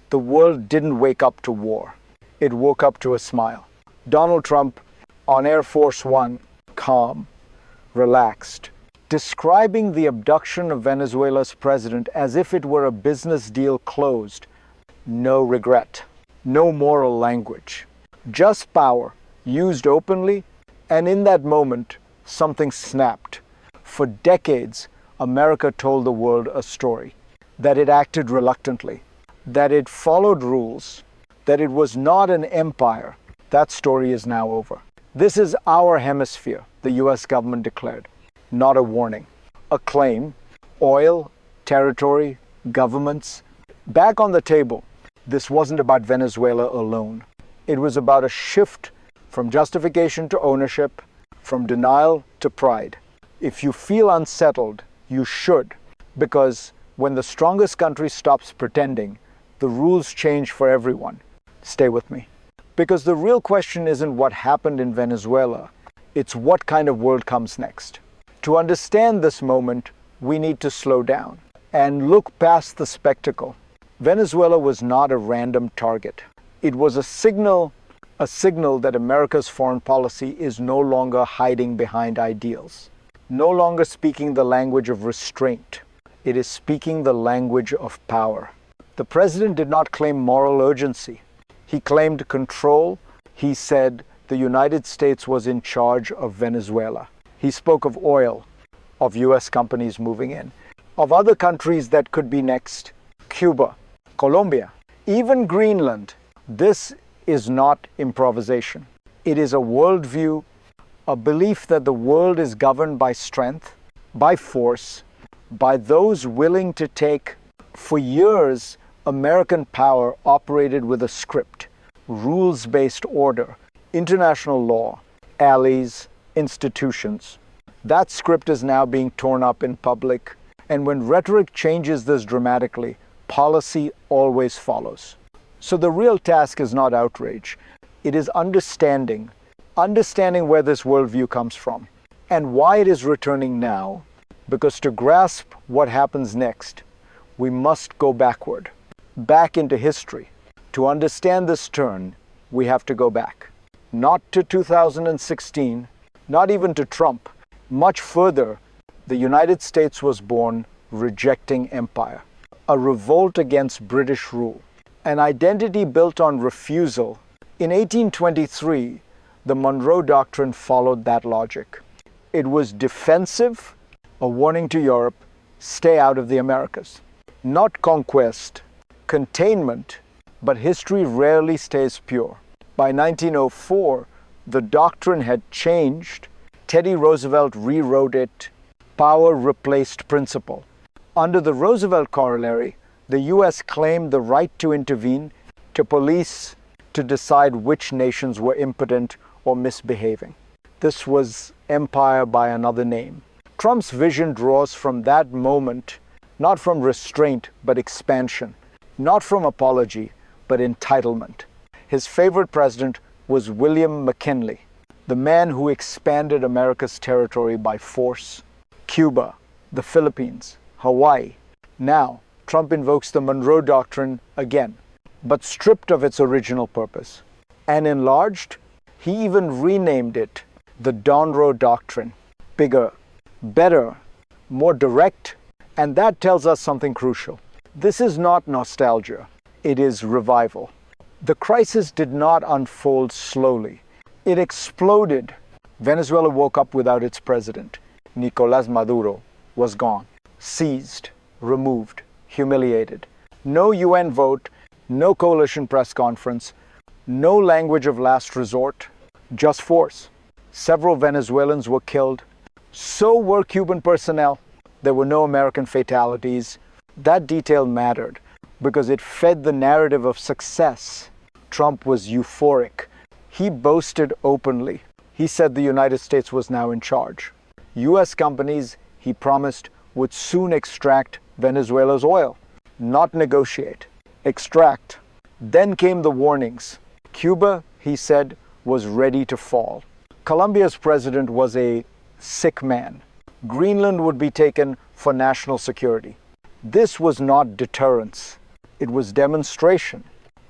The world didn't wake up to war. It woke up to a smile. Donald Trump on Air Force One, calm, relaxed, describing the abduction of Venezuela's president as if it were a business deal closed. No regret, no moral language, just power used openly, and in that moment, something snapped. For decades, America told the world a story, that it acted reluctantly, that it followed rules, that it was not an empire. That story is now over. This is our hemisphere, the US government declared, not a warning. A claim, oil, territory, governments. Back on the table, this wasn't about Venezuela alone. It was about a shift from justification to ownership, from denial to pride. If you feel unsettled, you should, because when the strongest country stops pretending, the rules change for everyone. Stay with me. Because the real question isn't what happened in Venezuela, it's what kind of world comes next. To understand this moment, we need to slow down and look past the spectacle. Venezuela was not a random target. It was a signal that America's foreign policy is no longer hiding behind ideals, no longer speaking the language of restraint. It is speaking the language of power. The president did not claim moral urgency. He claimed control. He said the United States was in charge of Venezuela. He spoke of oil, of US companies moving in, of other countries that could be next, Cuba, Colombia, even Greenland. This is not improvisation. It is a worldview, a belief that the world is governed by strength, by force, by those willing to take. For years, American power operated with a script, rules-based order, international law, allies, institutions. That script is now being torn up in public, and when rhetoric changes this dramatically, policy always follows. So the real task is not outrage. It is understanding where this worldview comes from and why it is returning now, because to grasp what happens next, we must go backward, back into history. To understand this turn, we have to go back. Not to 2016, not even to Trump. Much further, the United States was born rejecting empire, a revolt against British rule, an identity built on refusal. In 1823, the Monroe Doctrine followed that logic. It was defensive, a warning to Europe, stay out of the Americas. Not conquest, containment, but history rarely stays pure. By 1904, the doctrine had changed. Teddy Roosevelt rewrote it. Power replaced principle. Under the Roosevelt Corollary, the US claimed the right to intervene, to police, to decide which nations were impotent or misbehaving. This was empire by another name. Trump's vision draws from that moment, not from restraint, but expansion. Not from apology, but entitlement. His favorite president was William McKinley, the man who expanded America's territory by force. Cuba, the Philippines, Hawaii. Now, Trump invokes the Monroe Doctrine again, but stripped of its original purpose. And enlarged, he even renamed it the Monroe Doctrine. Bigger, better, more direct, and that tells us something crucial. This is not nostalgia, it is revival. The crisis did not unfold slowly. It exploded. Venezuela woke up without its president. Nicolás Maduro was gone, seized, removed, humiliated. No UN vote, no coalition press conference, no language of last resort, just force. Several Venezuelans were killed. So were Cuban personnel. There were no American fatalities. That detail mattered because it fed the narrative of success. Trump was euphoric. He boasted openly. He said the United States was now in charge. US companies, he promised, would soon extract Venezuela's oil, not negotiate, extract. Then came the warnings. Cuba, he said, was ready to fall. Colombia's president was a sick man. Greenland would be taken for national security. This was not deterrence. It was demonstration,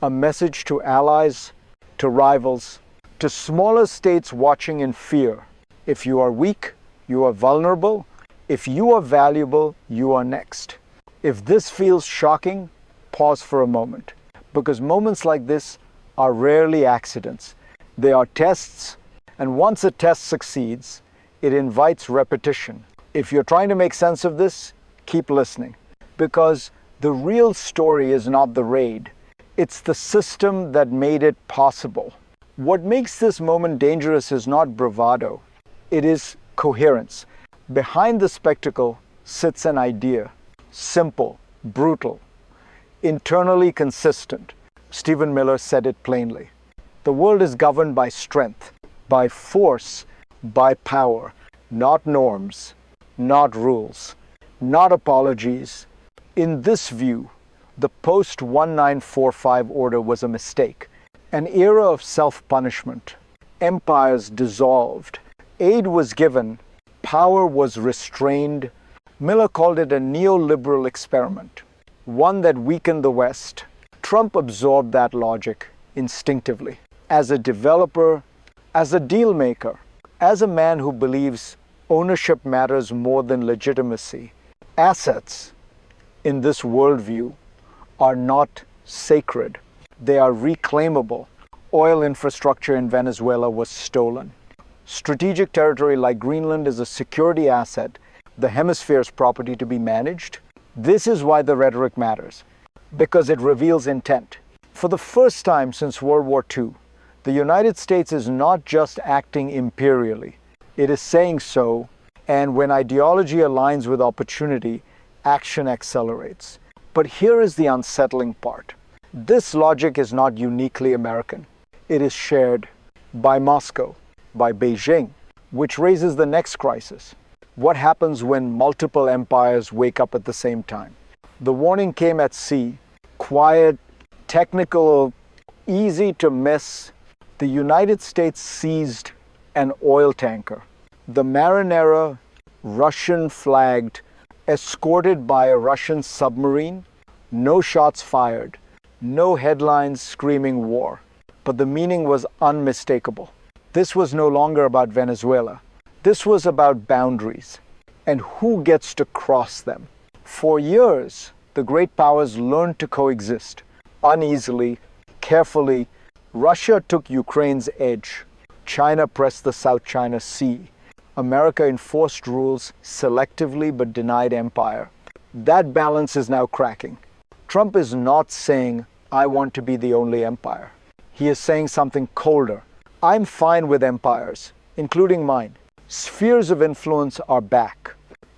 a message to allies, to rivals, to smaller states watching in fear. If you are weak, you are vulnerable. If you are valuable, you are next. If this feels shocking, pause for a moment, because moments like this are rarely accidents. They are tests, and once a test succeeds, it invites repetition. If you're trying to make sense of this, keep listening, because the real story is not the raid. It's the system that made it possible. What makes this moment dangerous is not bravado. It is coherence. Behind the spectacle sits an idea, simple, brutal, internally consistent. Stephen Miller said it plainly. The world is governed by strength, by force, by power, not norms, not rules, not apologies. In this view, the post-1945 order was a mistake, an era of self-punishment. Empires dissolved, aid was given, power was restrained. Miller called it a neoliberal experiment, one that weakened the West. Trump absorbed that logic instinctively. As a developer, as a deal maker, as a man who believes ownership matters more than legitimacy, assets in this worldview are not sacred. They are reclaimable. Oil infrastructure in Venezuela was stolen. Strategic territory like Greenland is a security asset, the hemisphere's property to be managed. This is why the rhetoric matters, because it reveals intent. For the first time since World War II, the United States is not just acting imperially. It is saying so, and when ideology aligns with opportunity, action accelerates. But here is the unsettling part. This logic is not uniquely American. It is shared by Moscow, by Beijing, which raises the next crisis. What happens when multiple empires wake up at the same time? The warning came at sea, quiet, technical, easy to miss. The United States seized an oil tanker. The Marinera, Russian-flagged, escorted by a Russian submarine. No shots fired, no headlines screaming war. But the meaning was unmistakable. This was no longer about Venezuela. This was about boundaries and who gets to cross them. For years, the great powers learned to coexist uneasily, carefully. Russia took Ukraine's edge. China pressed the South China Sea. America enforced rules selectively but denied empire. That balance is now cracking. Trump is not saying, I want to be the only empire. He is saying something colder. I'm fine with empires, including mine. Spheres of influence are back.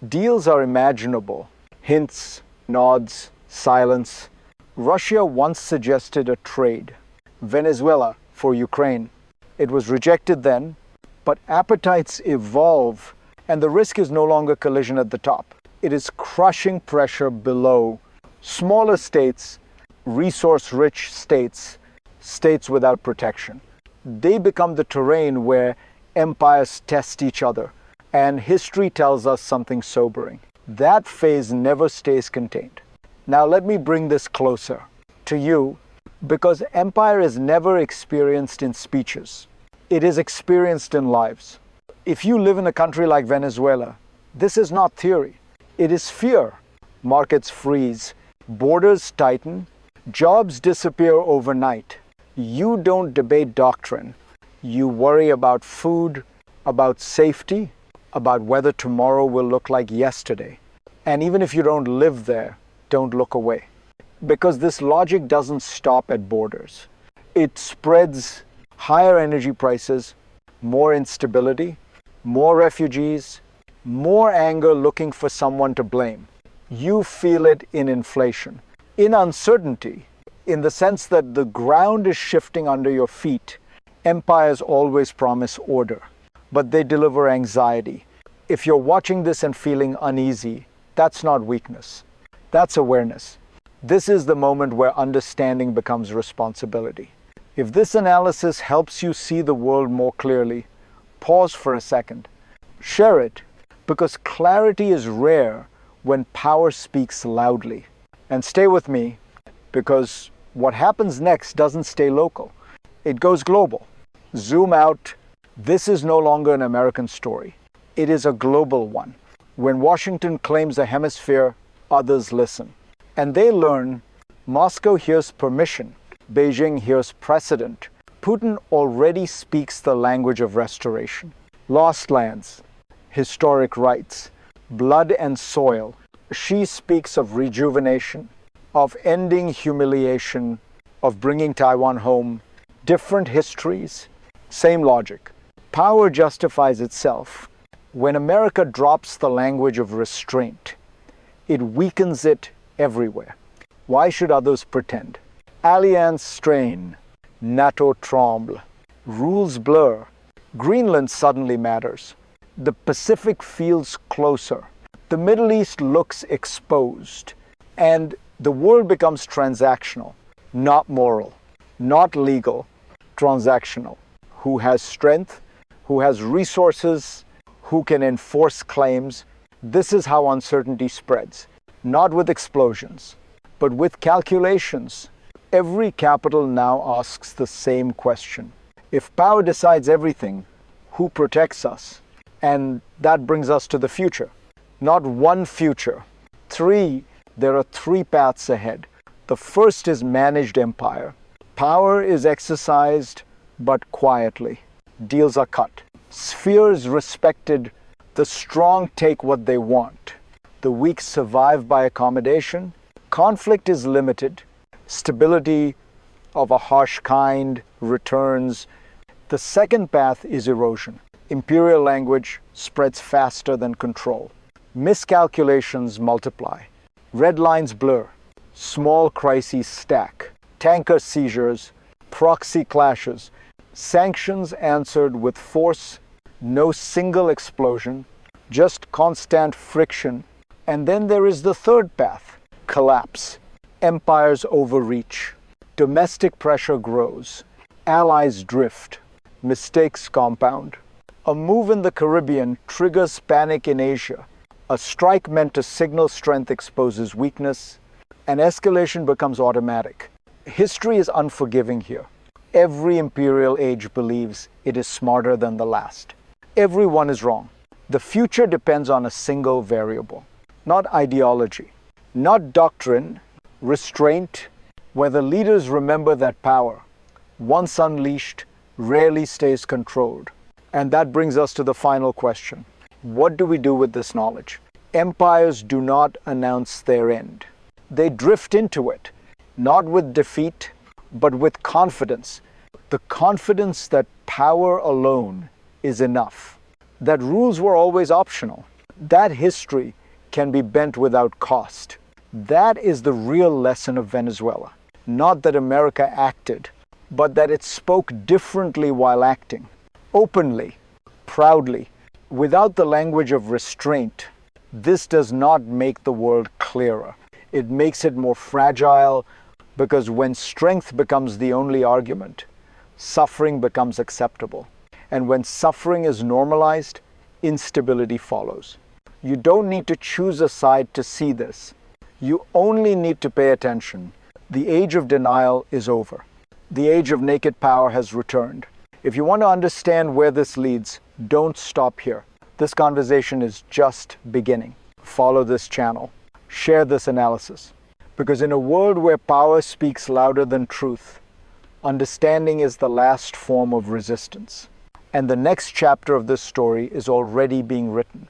Deals are imaginable. Hints, nods, silence. Russia once suggested a trade. Venezuela for Ukraine. It was rejected then, but appetites evolve, and the risk is no longer collision at the top. It is crushing pressure below. Smaller states, resource-rich states, states without protection. They become the terrain where empires test each other, and history tells us something sobering. That phase never stays contained. Now let me bring this closer to you, because empire is never experienced in speeches. It is experienced in lives. If you live in a country like Venezuela, this is not theory. It is fear. Markets freeze, borders tighten, jobs disappear overnight. You don't debate doctrine. You worry about food, about safety, about whether tomorrow will look like yesterday. And even if you don't live there, don't look away. Because this logic doesn't stop at borders. It spreads higher energy prices, more instability, more refugees, more anger looking for someone to blame. You feel it in inflation, in uncertainty, in the sense that the ground is shifting under your feet. Empires always promise order, but they deliver anxiety. If you're watching this and feeling uneasy, that's not weakness. That's awareness. This is the moment where understanding becomes responsibility. If this analysis helps you see the world more clearly, pause for a second. Share it, because clarity is rare when power speaks loudly. And stay with me, because what happens next doesn't stay local. It goes global. Zoom out. This is no longer an American story. It is a global one. When Washington claims a hemisphere, others listen. And they learn Moscow hears permission, Beijing hears precedent. Putin already speaks the language of restoration. Lost lands, historic rights, blood and soil. She speaks of rejuvenation, of ending humiliation, of bringing Taiwan home. Different histories, same logic. Power justifies itself. When America drops the language of restraint, it weakens it everywhere. Why should others pretend? Alliance strain, NATO tremble, rules blur. Greenland suddenly matters. The Pacific feels closer. The Middle East looks exposed. And the world becomes transactional, not moral, not legal, transactional. Who has strength, who has resources, who can enforce claims. This is how uncertainty spreads. Not with explosions, but with calculations. Every capital now asks the same question. If power decides everything, who protects us? And that brings us to the future. Not one future. There are three paths ahead. The first is managed empire. Power is exercised, but quietly. Deals are cut. Spheres respected. The strong take what they want. The weak survive by accommodation. Conflict is limited. Stability of a harsh kind returns. The second path is erosion. Imperial language spreads faster than control. Miscalculations multiply. Red lines blur. Small crises stack. Tanker seizures. Proxy clashes. Sanctions answered with force. No single explosion. Just constant friction. And then there is the third path. Collapse. Empires overreach. Domestic pressure grows. Allies drift. Mistakes compound. A move in the Caribbean triggers panic in Asia. A strike meant to signal strength exposes weakness. And escalation becomes automatic. History is unforgiving here. Every imperial age believes it is smarter than the last. Everyone is wrong. The future depends on a single variable. Not ideology. Not doctrine. Restraint, where the leaders remember that power, once unleashed, rarely stays controlled. And that brings us to the final question. What do we do with this knowledge? Empires do not announce their end. They drift into it, not with defeat, but with confidence. The confidence that power alone is enough. That rules were always optional. That history can be bent without cost. That is the real lesson of Venezuela. Not that America acted, but that it spoke differently while acting. Openly, proudly, without the language of restraint. This does not make the world clearer. It makes it more fragile, because when strength becomes the only argument, suffering becomes acceptable. And when suffering is normalized, instability follows. You don't need to choose a side to see this. You only need to pay attention. The age of denial is over. The age of naked power has returned. If you want to understand where this leads, don't stop here. This conversation is just beginning. Follow this channel. Share this analysis. Because in a world where power speaks louder than truth, understanding is the last form of resistance. And the next chapter of this story is already being written.